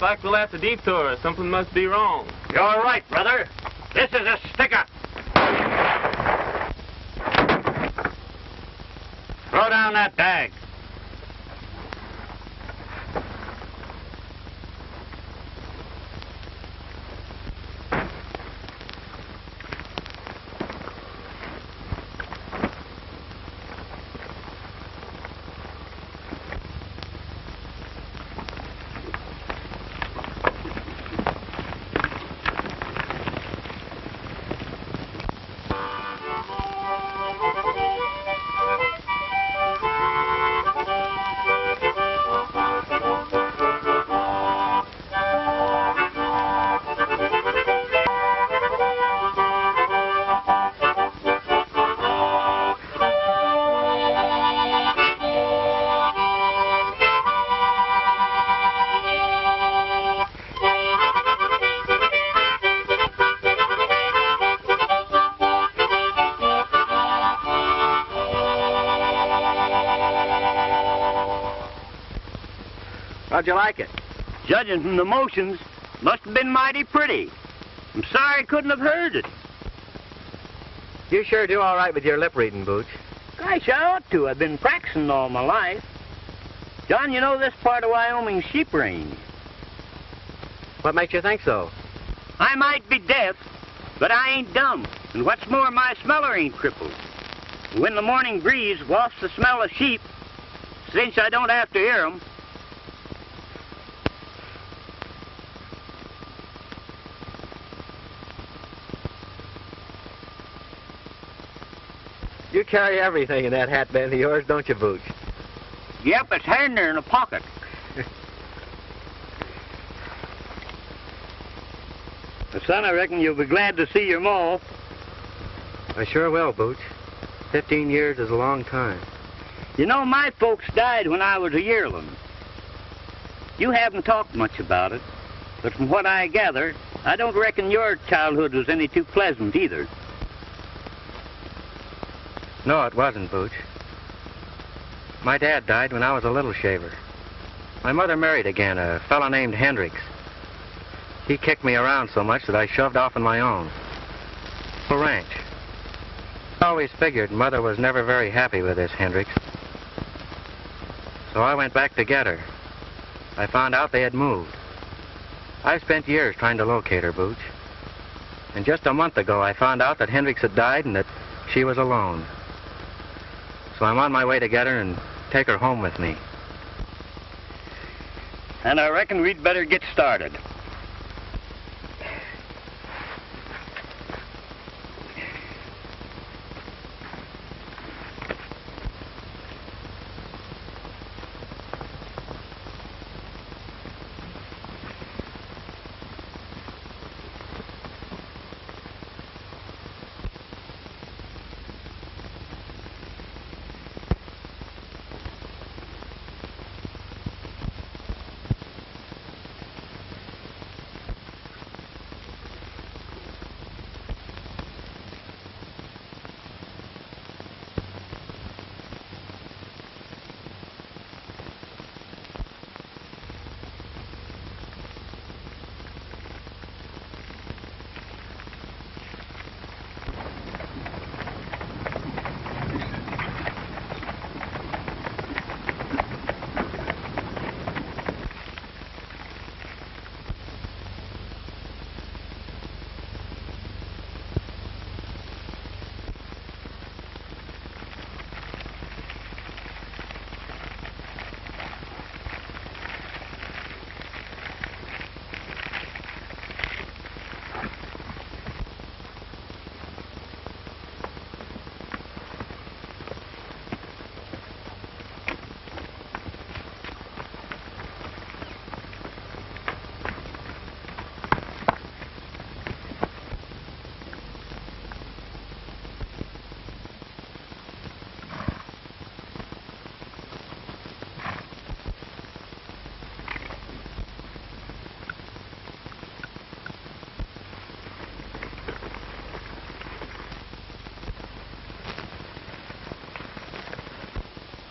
like we'll have to detour. Something must be wrong. You're right, brother. This is a stick-up. Throw down that bag. How'd you like it? Judging from the motions, must have been mighty pretty. I'm sorry I couldn't have heard it. You sure do all right with your lip reading, Bootch. Gosh, I ought to. I've been practicing all my life. John, you know this part of Wyoming's sheep range. What makes you think so? I might be deaf, but I ain't dumb. And what's more, my smeller ain't crippled. When the morning breeze wafts the smell of sheep, since I don't have to hear 'em, you carry everything in that hat band of yours, don't you, Bootch? yep, it's handy in a pocket. Son, I reckon you'll be glad to see your ma. I sure will, Bootch. 15 years is a long time. You know, my folks died when I was a yearling. You haven't talked much about it, but from what I gather, I don't reckon your childhood was any too pleasant either. No, it wasn't, Bootch. My dad died when I was a little shaver. My mother married again, a fellow named Hendricks. He kicked me around so much that I shoved off on my own. A ranch. I always figured Mother was never very happy with this Hendricks. So I went back to get her. I found out they had moved. I spent years trying to locate her, Bootch. And just a month ago, I found out that Hendricks had died and that she was alone. So I'm on my way to get her and take her home with me. And I reckon we'd better get started.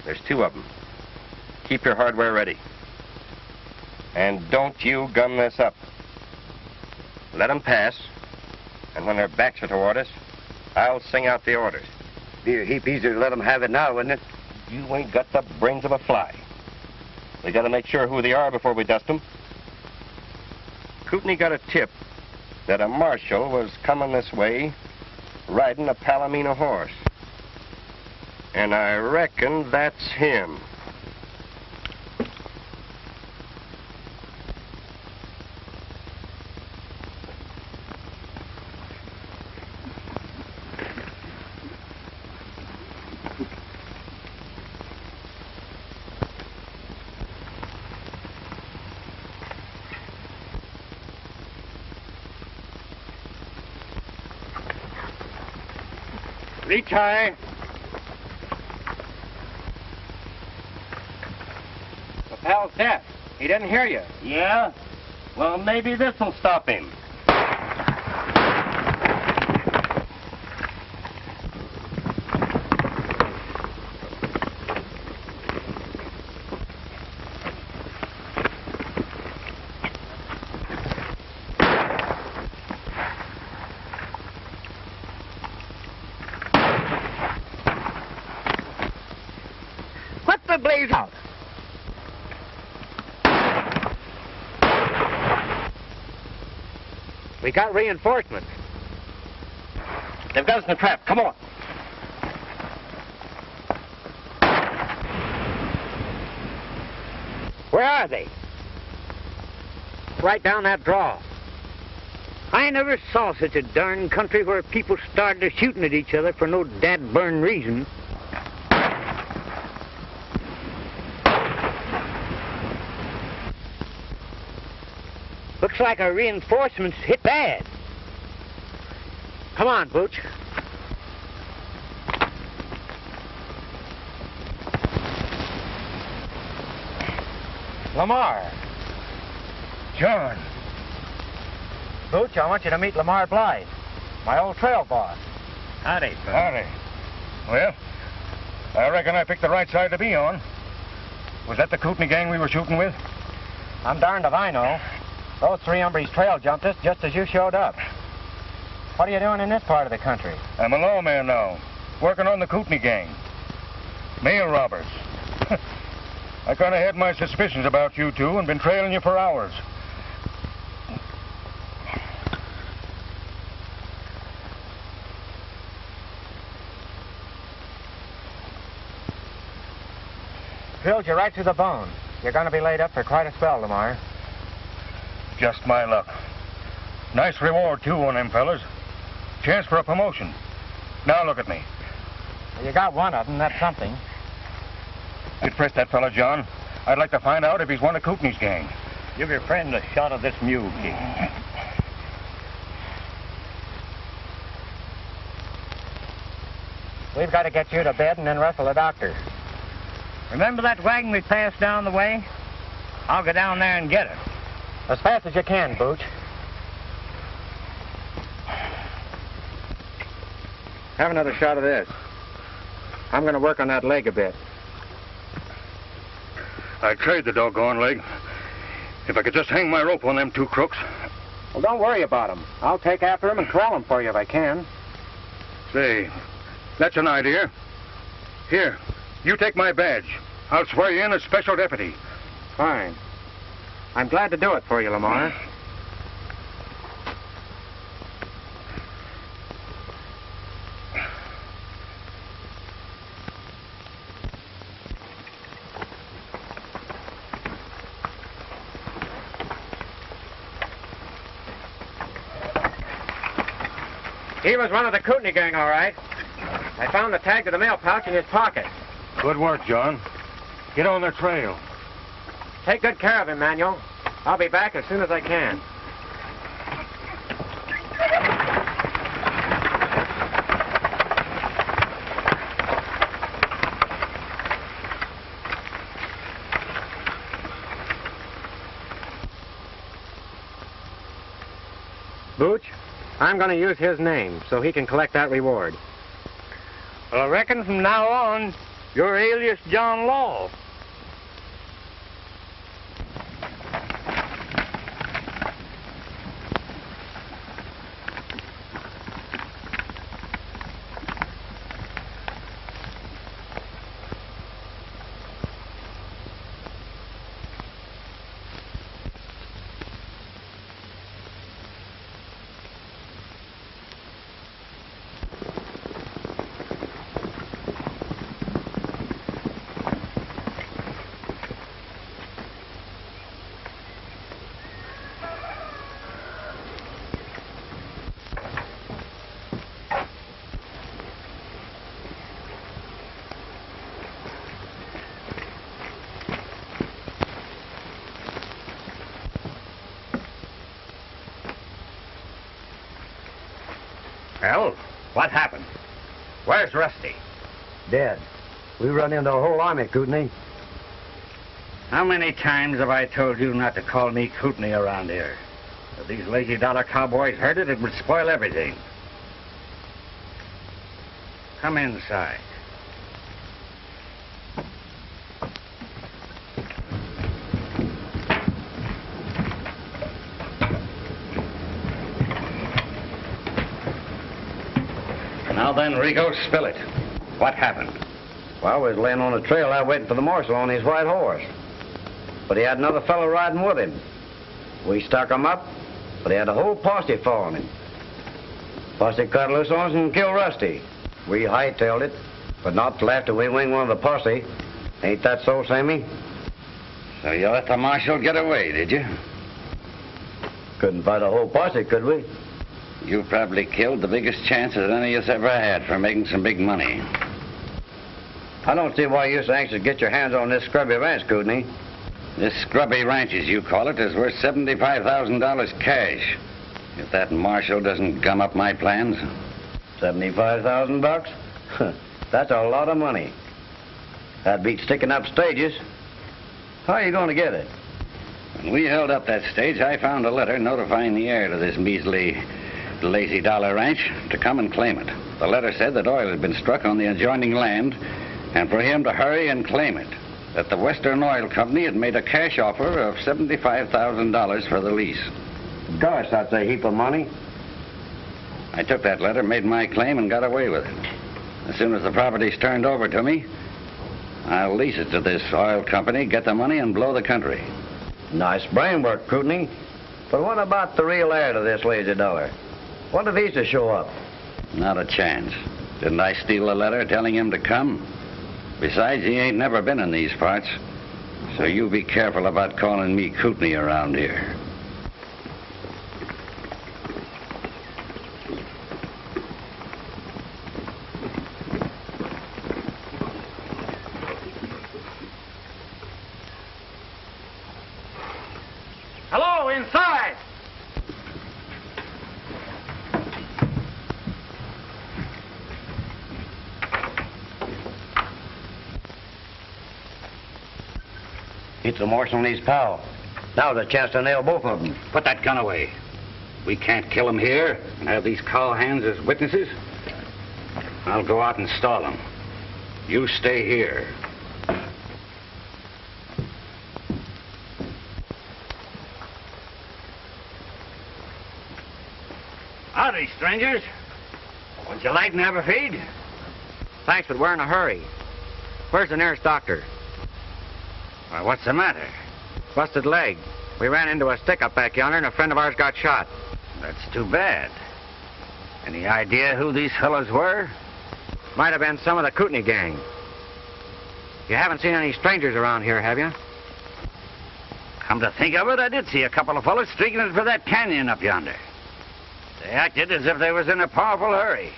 There's two of them. Keep your hardware ready. And don't you gum this up. Let them pass, and when their backs are toward us, I'll sing out the orders. Be a heap easier to let them have it now, wouldn't it? You ain't got the brains of a fly. We gotta make sure who they are before we dust them. Kootney got a tip that a marshal was coming this way riding a Palomino horse. And I reckon that's him. Reach high. The pal's deaf. He didn't hear you. Yeah? Well, maybe this'll stop him. Blaze out. We got reinforcements. They've got us in the trap. Come on. Where are they? Right down that draw. I never saw such a darn country where people started shooting at each other for no dad-burn reason. Looks like our reinforcements hit bad. Come on, Bootch. Lamar. John. Bootch, I want you to meet Lamar Bly, my old trail boss. Howdy, Howdy. Well, I reckon I picked the right side to be on. Was that the Kootney gang we were shooting with? I'm darned if I know. Those three hombres trail jumped us just as you showed up. What are you doing in this part of the country? I'm a lawman now, working on the Kootney gang. Mail robbers. I kind of had my suspicions about you two and been trailing you for hours. Drilled you right to the bone. You're going to be laid up for quite a spell, Lamar. Just my luck. Nice reward, too, on them fellas. Chance for a promotion. Now look at me. Well, you got one of them. That's something. You'd press that fella, John. I'd like to find out if he's one of Kootney's gang. Give your friend a shot of this mule, King. We've got to get you to bed and then rustle a doctor. Remember that wagon we passed down the way? I'll go down there and get it. As fast as you can, Bootch. Have another shot of this. I'm going to work on that leg a bit. I'd trade the doggone leg. If I could just hang my rope on them two crooks. Well, don't worry about them. I'll take after them and corral them for you if I can. Say, that's an idea. Here, you take my badge. I'll swear you in as special deputy. Fine. I'm glad to do it for you, Lamar. He was one of the Kootney gang, all right. I found the tag to the mail pouch in his pocket. Good work, John. Get on their trail. Take good care of him, Manuel. I'll be back as soon as I can. Bootch, I'm going to use his name so he can collect that reward. Well, I reckon from now on, you're Alias John Law. Well, what happened? Where's Rusty? Dead. We run into a whole army, Kootney. How many times have I told you not to call me Kootney around here? If these lazy dollar cowboys heard it, it would spoil everything. Come inside. Now then, Rico, spill it. What happened? Well, we was laying on the trail out waiting for the marshal on his white horse. But he had another fellow riding with him. We stuck him up, but he had a whole posse following him. Posse cut loose on us and killed Rusty. We hightailed it, but not till after we winged one of the posse. Ain't that so, Sammy? So you let the marshal get away, did you? Couldn't fight a whole posse, could we? You probably killed the biggest chance that any of us ever had for making some big money. I don't see why you're so anxious to get your hands on this scrubby ranch, Kootney. This scrubby ranch, as you call it, is worth $75,000 cash. If that marshal doesn't gum up my plans. $75,000? That's a lot of money. That beats sticking up stages. How are you going to get it? When we held up that stage, I found a letter notifying the heir to this measly, lazy dollar ranch to come and claim it. The letter said that oil had been struck on the adjoining land and for him to hurry and claim it. That the Western Oil Company had made a cash offer of $75,000 for the lease. Gosh, that's a heap of money. I took that letter, made my claim, and got away with it. As soon as the property's turned over to me, I'll lease it to this oil company, get the money, and blow the country. Nice brain work, Kootney. But what about the real heir to this lazy dollar? What if he's to show up? Not a chance. Didn't I steal a letter telling him to come? Besides, he ain't never been in these parts. So you be careful about calling me Kootney around here. Hello, inside! It's the marshal and his pal. Now's a chance to nail both of them. Put that gun away. We can't kill him here and have these cowhands as witnesses. I'll go out and stall them. You stay here. Howdy, strangers. Would you like to have a feed? Thanks, but we're in a hurry. Where's the nearest doctor? Well, what's the matter? Busted leg. We ran into a stick up back yonder and a friend of ours got shot. That's too bad. Any idea who these fellows were? Might have been some of the Kootney gang. You haven't seen any strangers around here, have you? Come to think of it, I did see a couple of fellows streaking it for that canyon up yonder. They acted as if they was in a powerful hurry.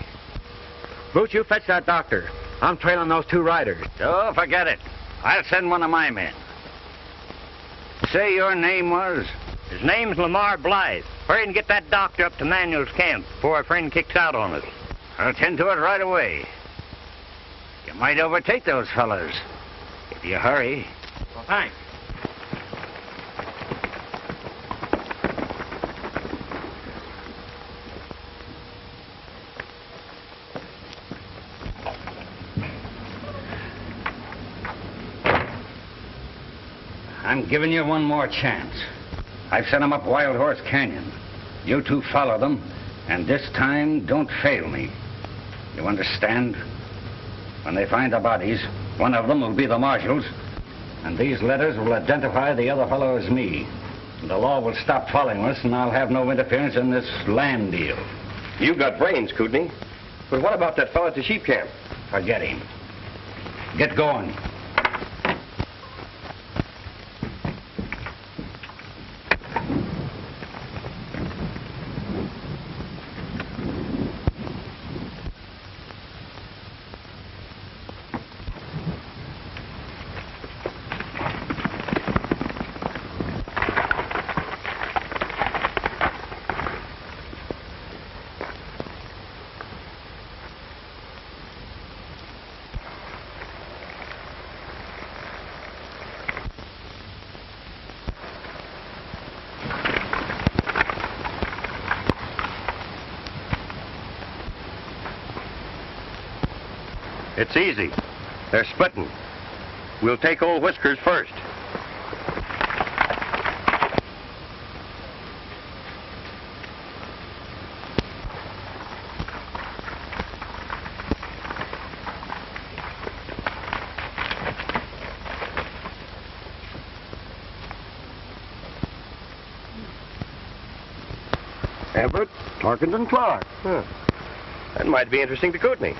Bootch, you fetch that doctor. I'm trailing those two riders. Oh, forget it. I'll send one of my men. Say your name was? His name's Lamar Bly. Hurry and get that doctor up to Manuel's camp before our friend kicks out on us. I'll tend to it right away. You might overtake those fellows if you hurry. Well, thanks. I'm giving you one more chance. I've sent them up Wild Horse Canyon. You two follow them, and this time don't fail me. You understand? When they find the bodies, one of them will be the marshal's, and these letters will identify the other fellow as me. The law will stop following us, and I'll have no interference in this land deal. You've got brains, Kootney. But what about that fellow at the sheep camp? Forget him. Get going. It's easy. They're splitting. We'll take old Whiskers first. Everett Tarkington Clark. Huh. That might be interesting to Kootney.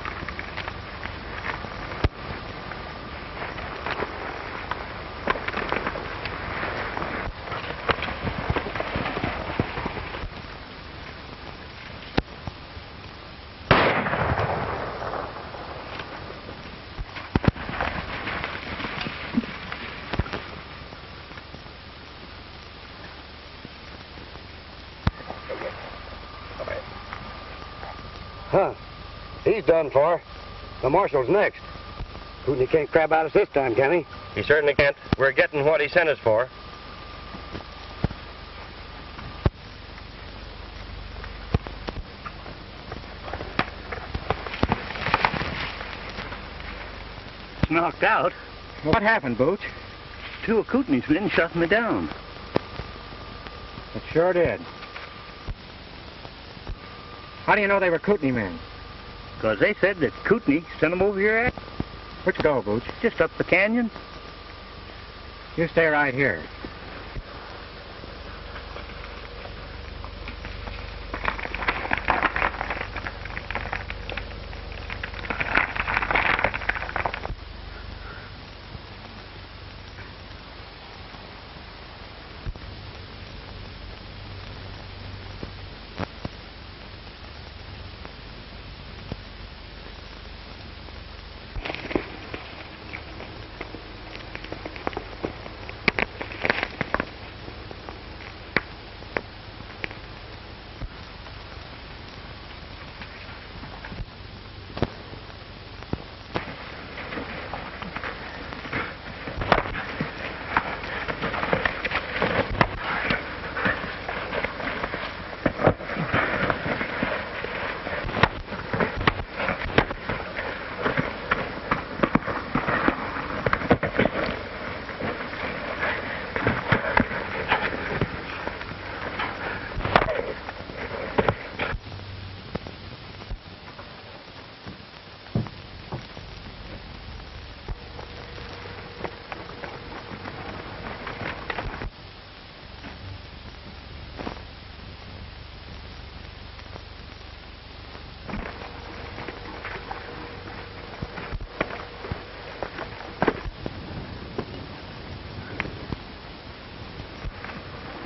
Huh. He's done for. The marshal's next. Kootney can't crab out us this time, can he? He certainly can't. We're getting what he sent us for. Knocked out. What happened, Bootch? Two of Kootney's men shot me down. It sure did. How do you know they were Kootney men? Because they said that Kootney sent them over your ass. Where'd you go, Bootch? Just up the canyon. You stay right here.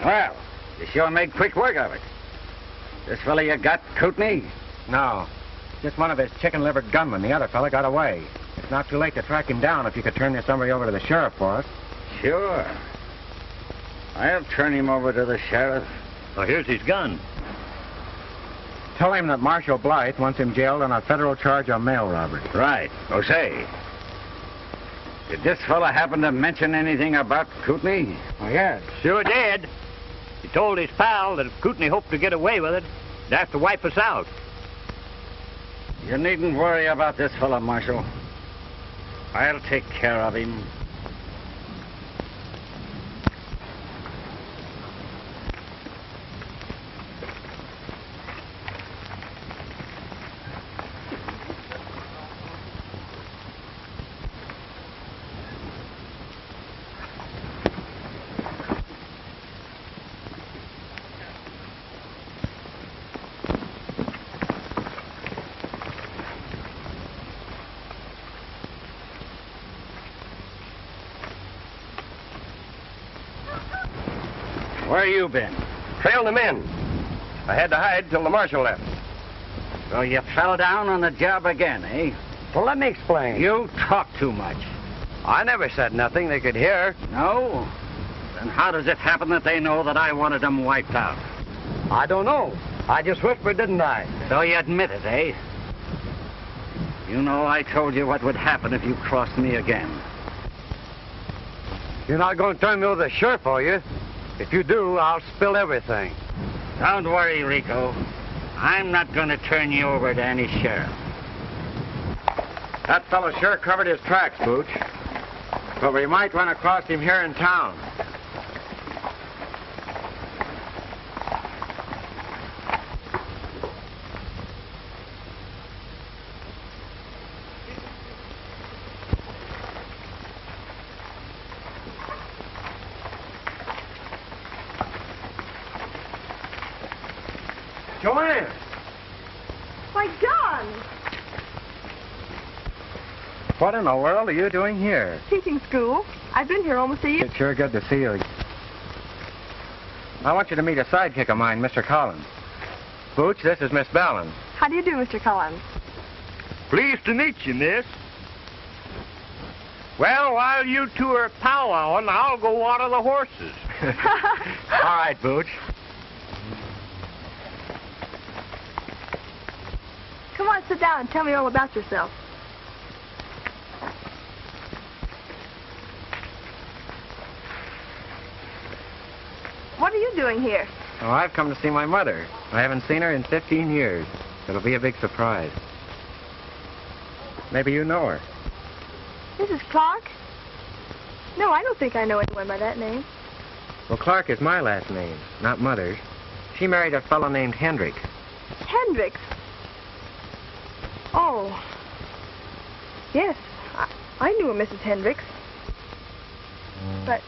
Well, you sure made quick work of it. This fella you got, Kootney? No. Just one of his chicken-livered gunmen. The other fella got away. It's not too late to track him down if you could turn this somebody over to the sheriff for us. Sure. I'll turn him over to the sheriff. Oh, here's his gun. Tell him that Marshal Bly wants him jailed on a federal charge of mail robbery. Right. Oh, say. Did this fella happen to mention anything about Kootney? Oh, yes. Sure did. He told his pal that if Kootney hoped to get away with it, he'd have to wipe us out. You needn't worry about this fella, Marshal. I'll take care of him. Where you been? Trailed them in. I had to hide till the marshal left. So you fell down on the job again, eh? Well, let me explain. You talk too much. I never said nothing they could hear. No? Then how does it happen that they know that I wanted them wiped out? I don't know. I just whispered, didn't I? So you admit it, eh? You know I told you what would happen if you crossed me again. You're not going to turn me over to the sheriff, are you? If you do, I'll spill everything. Don't worry, Rico. I'm not going to turn you over to any sheriff. That fellow sure covered his tracks, Bootch. But we might run across him here in town. Joanne! My gun! What in the world are you doing here? Teaching school. I've been here almost a year. It's sure good to see you. I want you to meet a sidekick of mine, Mr. Collins. Bootch, this is Miss Vallon. How do you do, Mr. Collins? Pleased to meet you, miss. Well, while you two are powwowing, I'll go water the horses. All right, Bootch. Come on, sit down and tell me all about yourself. What are you doing here? Oh, I've come to see my mother. I haven't seen her in 15 years. It'll be a big surprise. Maybe you know her. Mrs. Clark? No, I don't think I know anyone by that name. Well, Clark is my last name, not Mother's. She married a fellow named Hendricks. Hendricks? Oh. Yes, I knew a Mrs. Hendricks. But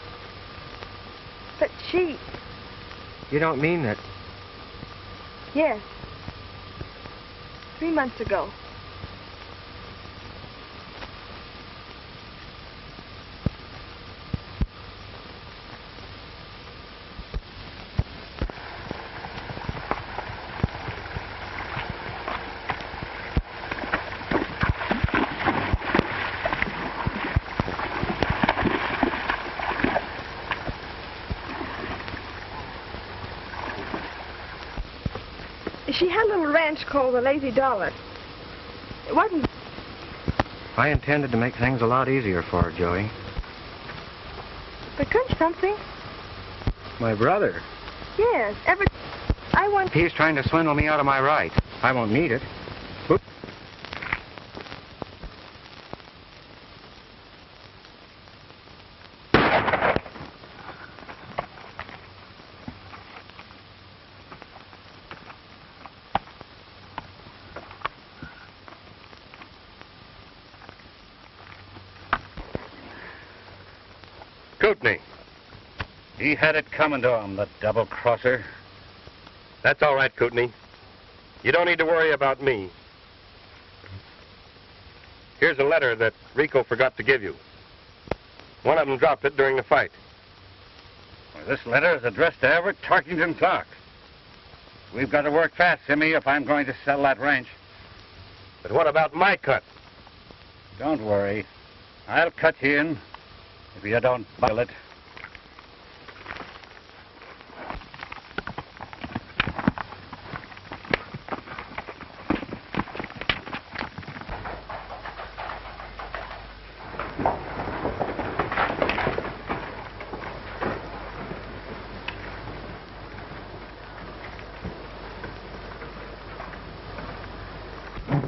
she... You don't mean that... Yes. 3 months ago. She had a little ranch called the Lazy Dollar. It wasn't... I intended to make things a lot easier for her, Joey. But couldn't something? My brother. Yes, Everett... I want... He's trying to swindle me out of my rights. I won't need it. Oop. Kootney. He had it coming to him, the double-crosser. That's all right, Kootney. You don't need to worry about me. Here's a letter that Rico forgot to give you. One of them dropped it during the fight. Well, this letter is addressed to Everett Tarkington Clark. We've got to work fast, Simmy, if I'm going to sell that ranch. But what about my cut? Don't worry. I'll cut you in if you don't buckle it.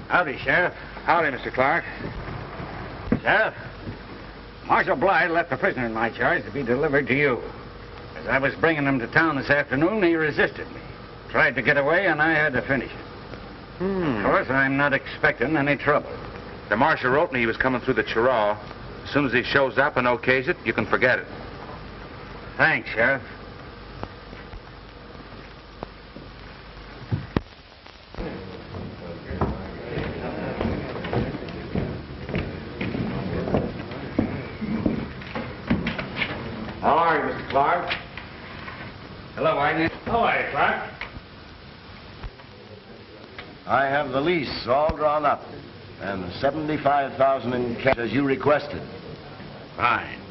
Howdy, Sheriff. Howdy, Mr. Clark. Sheriff, Marshal Bly left a prisoner in my charge to be delivered to you. As I was bringing him to town this afternoon, he resisted me. Tried to get away, and I had to finish him. Of course, I'm not expecting any trouble. The marshal wrote me he was coming through the Chirraw. As soon as he shows up and okays it, you can forget it. Thanks, Sheriff. How are you, Mr. Clark? Hello, Agnes. How are you, Clark? I have the lease all drawn up, and $75,000 in cash as you requested. Fine.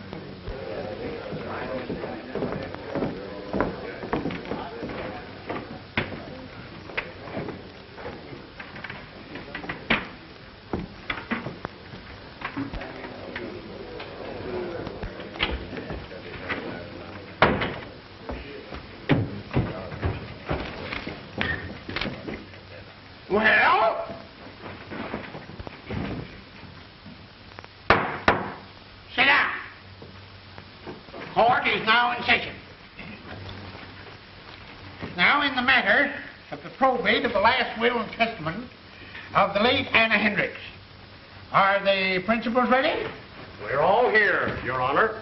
Well? court is now in session. Now, in the matter of the probate of the last will and testament of the late Anna Hendricks, are the principals ready? We're all here, Your Honor.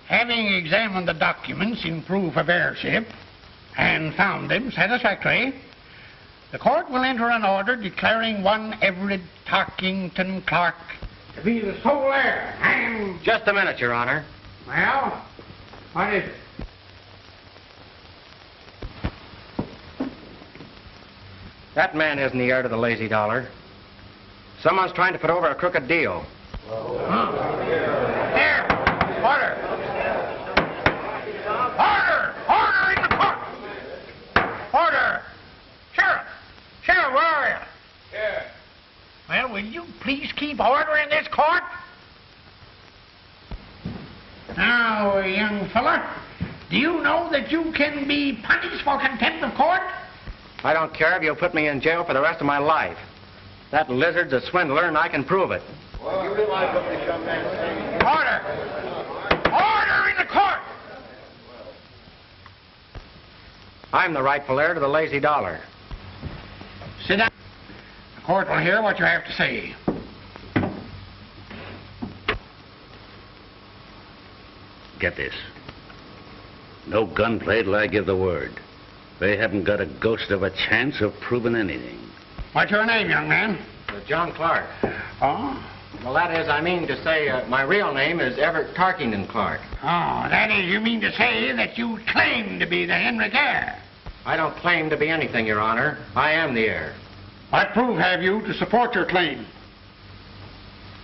Having examined the documents in proof of heirship and found them satisfactory, the court will enter an order declaring one Everett Tarkington Clark to be the sole heir and... Just a minute, Your Honor. Well, what is it? That man isn't the heir to the lazy dollar. Someone's trying to put over a crooked deal. There! Order! Order! Order in the court! Order! Sheriff! Sheriff, where are you? Here. Well, will you please keep order in this court? Now, young fella, do you know that you can be punished for contempt of court? I don't care if you'll put me in jail for the rest of my life. That lizard's a swindler, and I can prove it. Order! Order in the court! I'm the rightful heir to the lazy dollar. Sit down. The court will hear what you have to say. Get this. No gunplay till I give the word. They haven't got a ghost of a chance of proving anything. What's your name, young man? John Clark. Oh? Well, that is, I mean to say, my real name is Everett Tarkington Clark. Oh, that is, you mean to say that you claim to be the Hendrick heir? I don't claim to be anything, Your Honor. I am the heir. What proof have you to support your claim?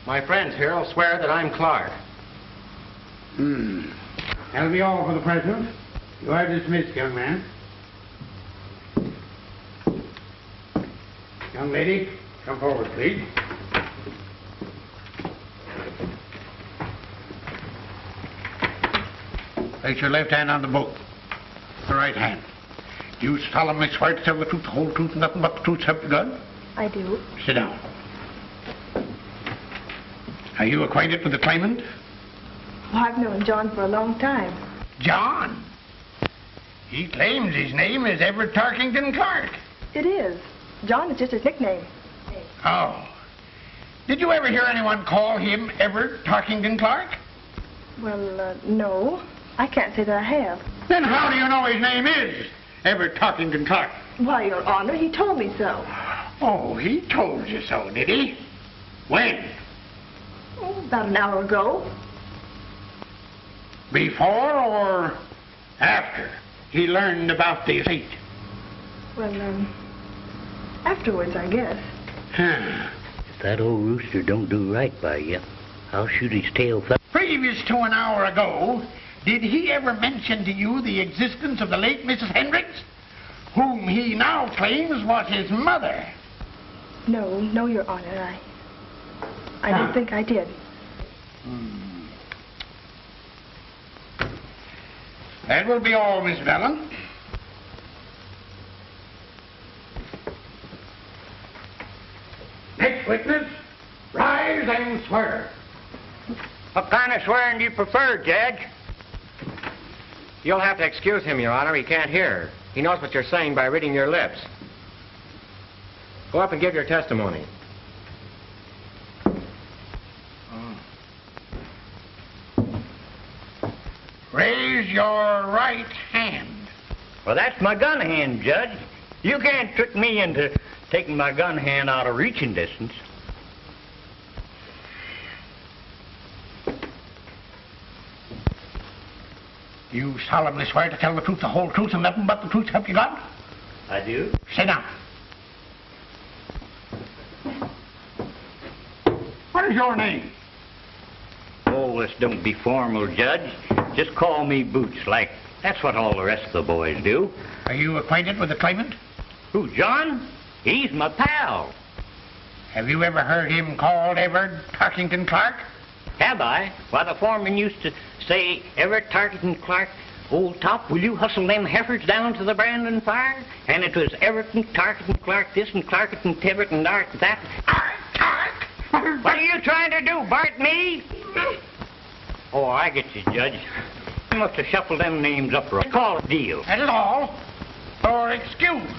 My friends here will swear that I'm Clark. That'll be all for the present. You are dismissed, young man. Young lady, come forward, please. Place your left hand on the book. The right hand. Do you solemnly swear to tell the truth, the whole truth, and nothing but the truth, help you God? I do. Sit down. Are you acquainted with the claimant? Well, I've known John for a long time. John? He claims his name is Everett Tarkington Clark. It is. John is just his nickname. Oh. Did you ever hear anyone call him Everett Tarkington Clark? Well, no. I can't say that I have. Then how do you know his name is Everett Tarkington Clark? Why, Your Honor, he told me so. Oh, he told you so, did he? When? Oh, about an hour ago. Before or after he learned about the estate? Well, afterwards, I guess. If that old rooster don't do right by you, I'll shoot his tail. Previous to an hour ago, did he ever mention to you the existence of the late Mrs. Hendricks, whom he now claims was his mother? No, Your Honor, I don't think I did. That will be all, Miss Vallon. Next witness, rise and swear. What kind of swearing do you prefer, Judge? You'll have to excuse him, Your Honor. He can't hear. He knows what you're saying by reading your lips. Go up and give your testimony. Raise your right hand. Well, that's my gun hand, Judge. You can't trick me into taking my gun hand out of reaching distance. You solemnly swear to tell the truth, the whole truth, and nothing but the truth, help you God? I do. Sit down. What is your name? Oh, this don't be formal, Judge. Just call me Bootch, like that's what all the rest of the boys do. Are you acquainted with the claimant? Who, John? He's my pal. Have you ever heard him called Everett Tarkington Clark? Have I? Why, the foreman used to say, Everett Tarkington Clark, old top, will you hustle them heifers down to the branding fire? And it was Everett and Tarkington Clark this and Clarkington Everett and Dark that. Clark! What are you trying to do, Bart, me? Oh, I get you, Judge. You must have shuffled them names up right. Call it deal. That is all. Or excuse.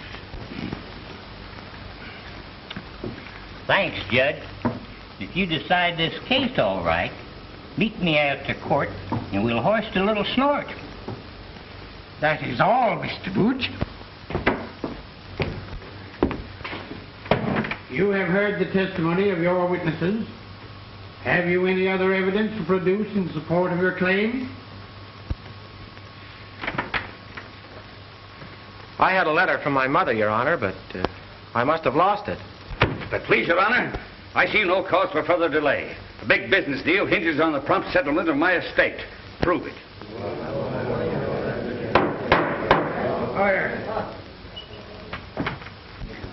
Thanks, Judge. If you decide this case all right, meet me after court, and we'll hoist a little snort. That is all, Mr. Bootch. You have heard the testimony of your witnesses. Have you any other evidence to produce in support of your claim? I had a letter from my mother, Your Honor, but I must have lost it. But please, Your Honor, I see no cause for further delay. A big business deal hinges on the prompt settlement of my estate. Prove it.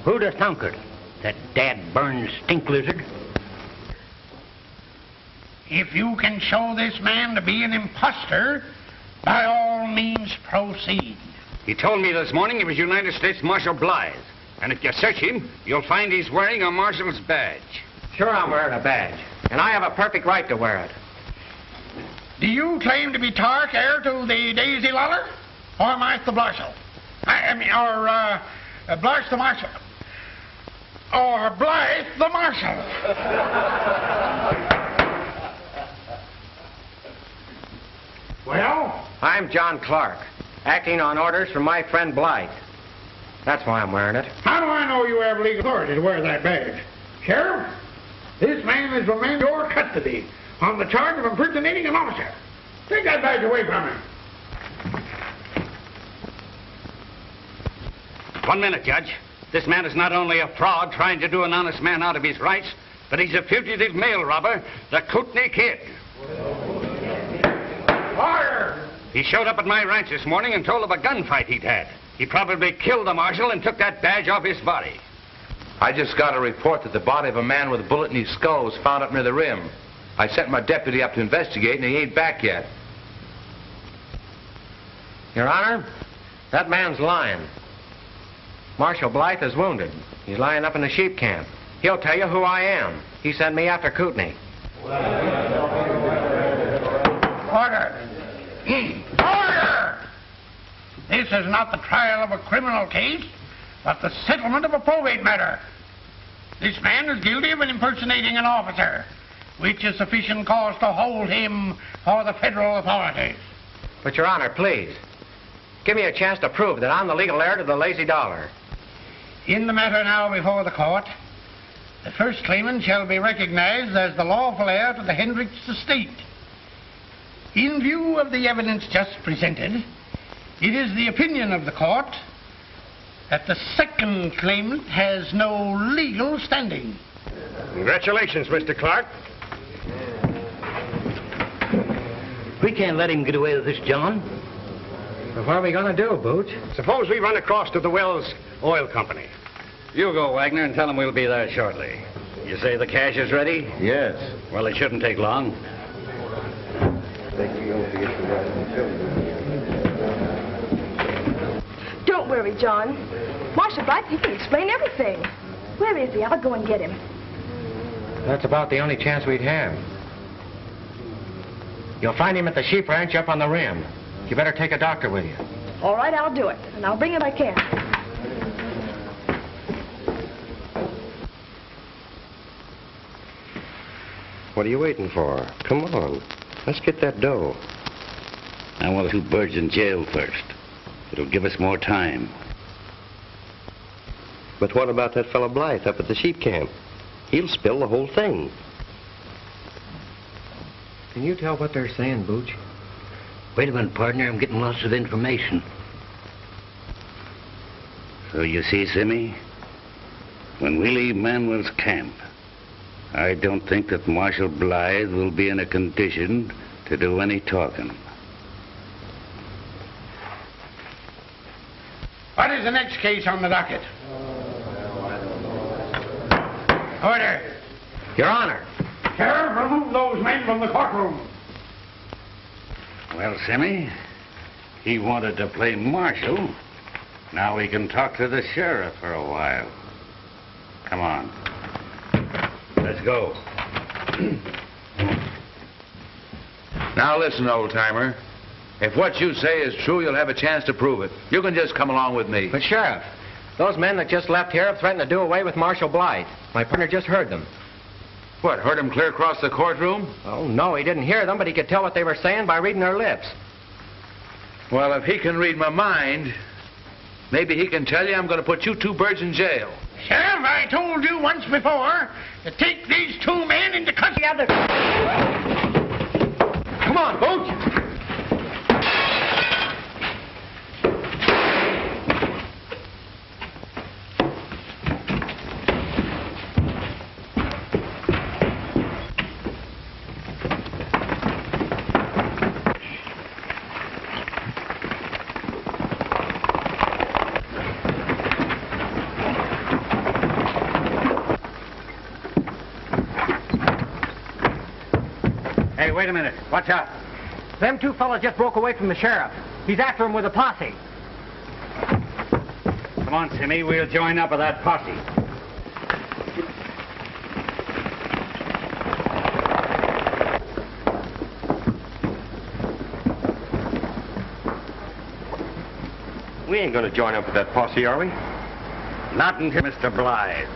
Who'd have thunk it? That dad-burned stink lizard? If you can show this man to be an imposter, by all means proceed. He told me this morning he was United States Marshal Bly. And if you search him, you'll find he's wearing a marshal's badge. Sure, I'm wearing a badge, and I have a perfect right to wear it. Do you claim to be Tark, heir to the Daisy Luller? Or Martha Blarshall? Blarsh the Marshal? Or Blythe the Marshal? Well? I'm John Clark, acting on orders from my friend Blythe. That's why I'm wearing it. How do I know you have legal authority to wear that badge? Sheriff, this man is remained in your custody on the charge of impersonating an officer. Take that badge away from him. 1 minute, Judge. This man is not only a fraud trying to do an honest man out of his rights, but he's a fugitive mail robber, the Kootney Kid. Order! He showed up at my ranch this morning and told of a gunfight he'd had. He probably killed the marshal and took that badge off his body. I just got a report that the body of a man with a bullet in his skull was found up near the rim. I sent my deputy up to investigate, and he ain't back yet. Your Honor, that man's lying. Marshal Blythe is wounded. He's lying up in the sheep camp. He'll tell you who I am. He sent me after Kootney. Order! Order! This is not the trial of a criminal case, but the settlement of a probate matter. This man is guilty of impersonating an officer, which is sufficient cause to hold him for the federal authorities. But, Your Honor, please, give me a chance to prove that I'm the legal heir to the lazy dollar. In the matter now before the court, the first claimant shall be recognized as the lawful heir to the Hendricks estate. In view of the evidence just presented, it is the opinion of the court that the second claimant has no legal standing. Congratulations, Mr. Clark. We can't let him get away with this, John. But what are we going to do, Bootch? Suppose we run across to the Wells Oil Company. You go, Wagner, and tell him we'll be there shortly. You say the cash is ready? Yes. Well, it shouldn't take long. Don't worry, John. Marshal Bly, he can explain everything. Where is he? I'll go and get him. That's about the only chance we'd have. You'll find him at the sheep ranch up on the rim. You better take a doctor with you. All right, I'll do it, and I'll bring it if I can. What are you waiting for? Come on. Let's get that dough. I want 2 birds in jail first. It'll give us more time. But what about that fellow Blythe up at the sheep camp? He'll spill the whole thing. Can you tell what they're saying, Bootch? Wait a minute, partner. I'm getting lots of information. So you see, Simmy, when we leave Manuel's camp, I don't think that Marshal Bly will be in a condition to do any talking. What is the next case on the docket? Order. Your Honor. Sheriff, remove those men from the courtroom. Well, Simmy, he wanted to play marshal. Now we can talk to the sheriff for a while. Come on. Let's go. Now listen, old-timer. If what you say is true, you'll have a chance to prove it. You can just come along with me. But, Sheriff, those men that just left here have threatened to do away with Marshal Bly. My partner just heard them. What, heard him clear across the courtroom? Oh, no, he didn't hear them, but he could tell what they were saying by reading their lips. Well, if he can read my mind, maybe he can tell you I'm going to put you two birds in jail. Sheriff, I told you once before to take these two men into custody. Come on, Bootch. Hey, wait a minute. Watch out. Them two fellas just broke away from the sheriff. He's after them with a posse. Come on, Simmy. We'll join up with that posse. We ain't gonna join up with that posse, are we? Not until Mr. Bly.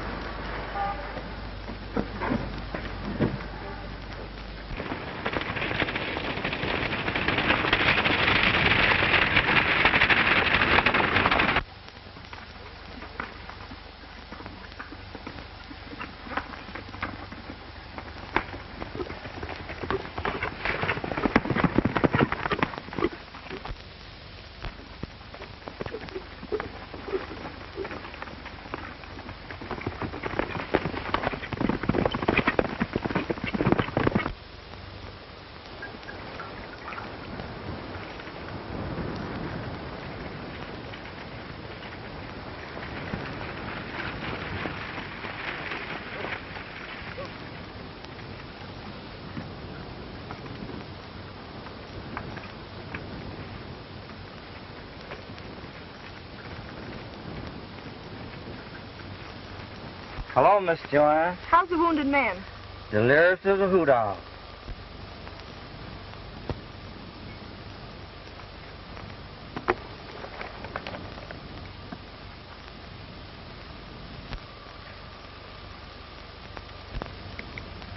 Hello, Miss Joanne. How's the wounded man? Delirious as a hoot owl.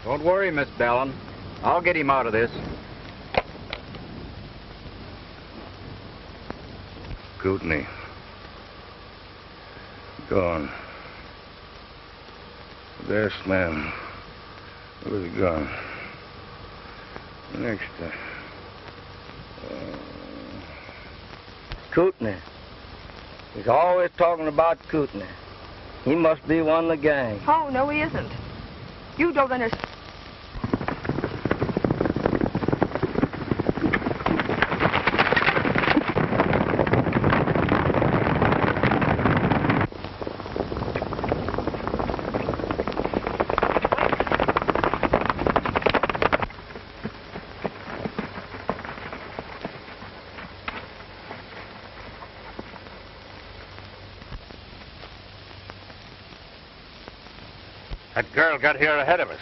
Don't worry, Miss Vallon. I'll get him out of this. Kootney. Gone. This man was gone. Next time. Kootney. He's always talking about Kootney. He must be one of the gang. Oh, no, he isn't. You don't understand. That girl got here ahead of us,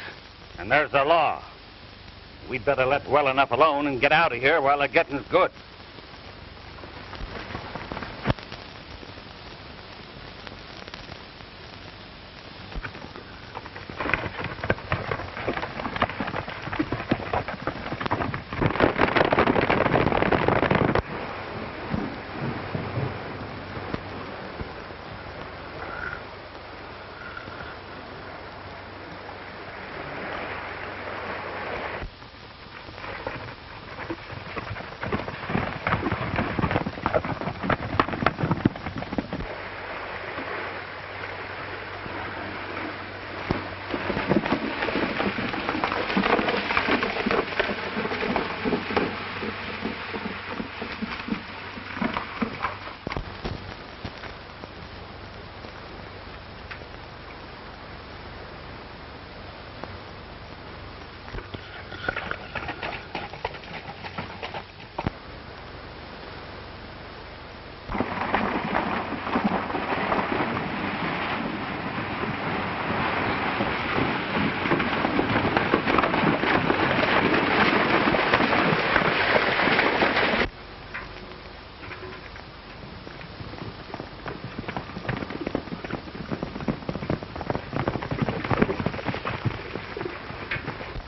and there's the law. We'd better let well enough alone and get out of here while the getting's good.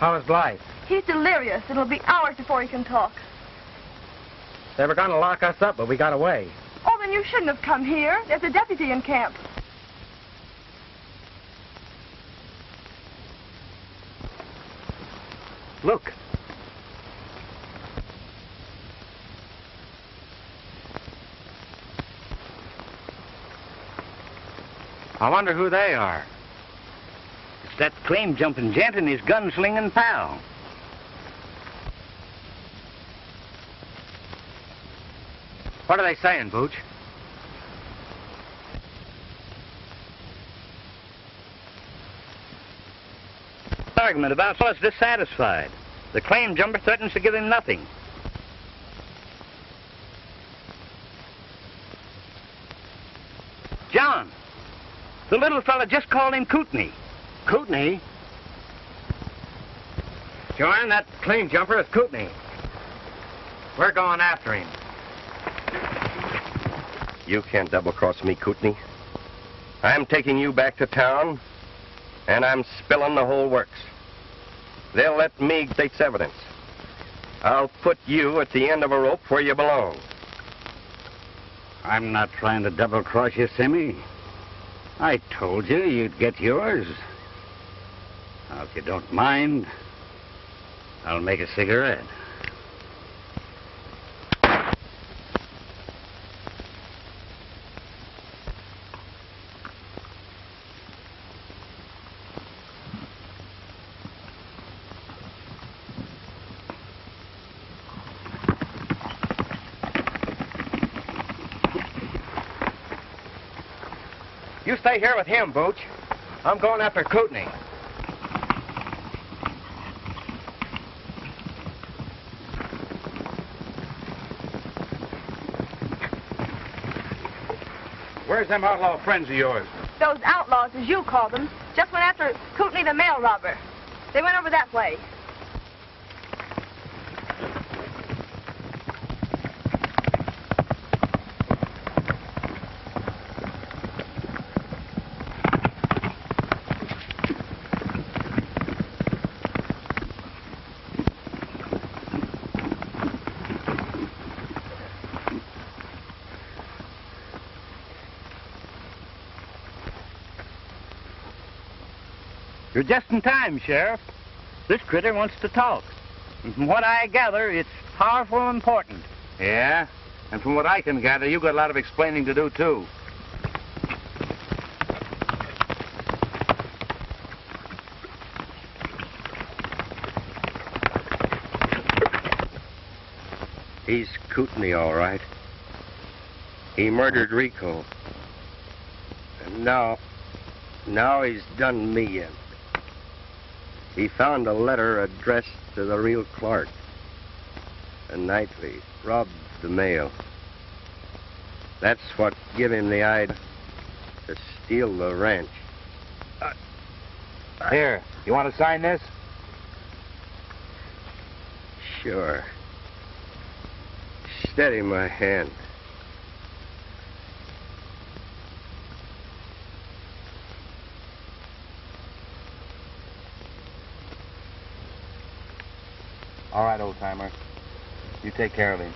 How is Bly? He's delirious. It'll be hours before he can talk. They were going to lock us up, but we got away. Oh, then you shouldn't have come here. There's a deputy in camp. Look. I wonder who they are. It's that claim-jumping gent and his gunslinging pal. What are they saying, Bootch? Argument about fellas dissatisfied. The claim jumper threatens to give him nothing. John, the little fella just called him Kootney. Kootney? Joanne, that claim jumper is Kootney. We're going after him. You can't double-cross me, Kootney. I'm taking you back to town, and I'm spilling the whole works. They'll let me take evidence. I'll put you at the end of a rope where you belong. I'm not trying to double-cross you, Simmy. I told you you'd get yours. Now, if you don't mind, I'll make a cigarette. You stay here with him, Bootch. I'm going after Kootney. Where's them outlaw friends of yours? Those outlaws, as you call them, just went after Kootney the mail robber. They went over that way. You're just in time, Sheriff. This critter wants to talk. And from what I gather, it's powerful important. Yeah? And from what I can gather, you've got a lot of explaining to do, too. He's Kootney, all right. He murdered Rico. And now he's done me in. He found a letter addressed to the real Clark. And nightly robbed the mail. That's what give him the idea to steal the ranch. Here, you want to sign this? Sure. Steady my hand. All right, old-timer. You take care of him.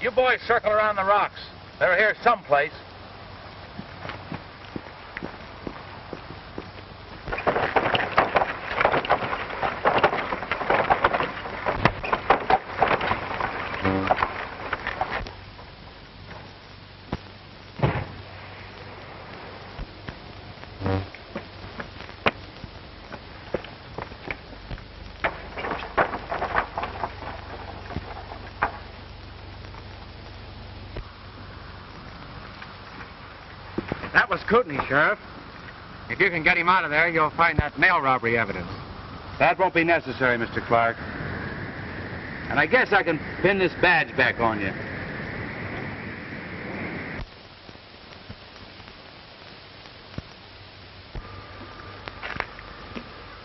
You boys circle around the rocks. They're here someplace. That was Kootney, Sheriff. If you can get him out of there, you'll find that mail robbery evidence. That won't be necessary, Mr. Clark. And I guess I can pin this badge back on you.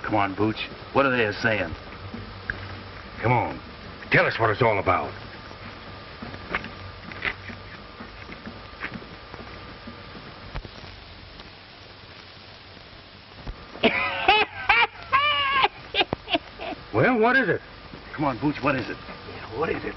Come on, Bootch. What are they saying? Come on. Tell us what it's all about. Well, what is it? Come on, Bootch, what is it? Yeah, what is it?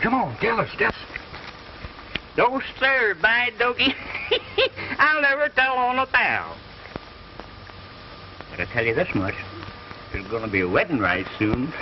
Come on, tell us. Don't stir, by doggy. I'll never tell on a pal. But I tell you this much. There's going to be a wedding right soon.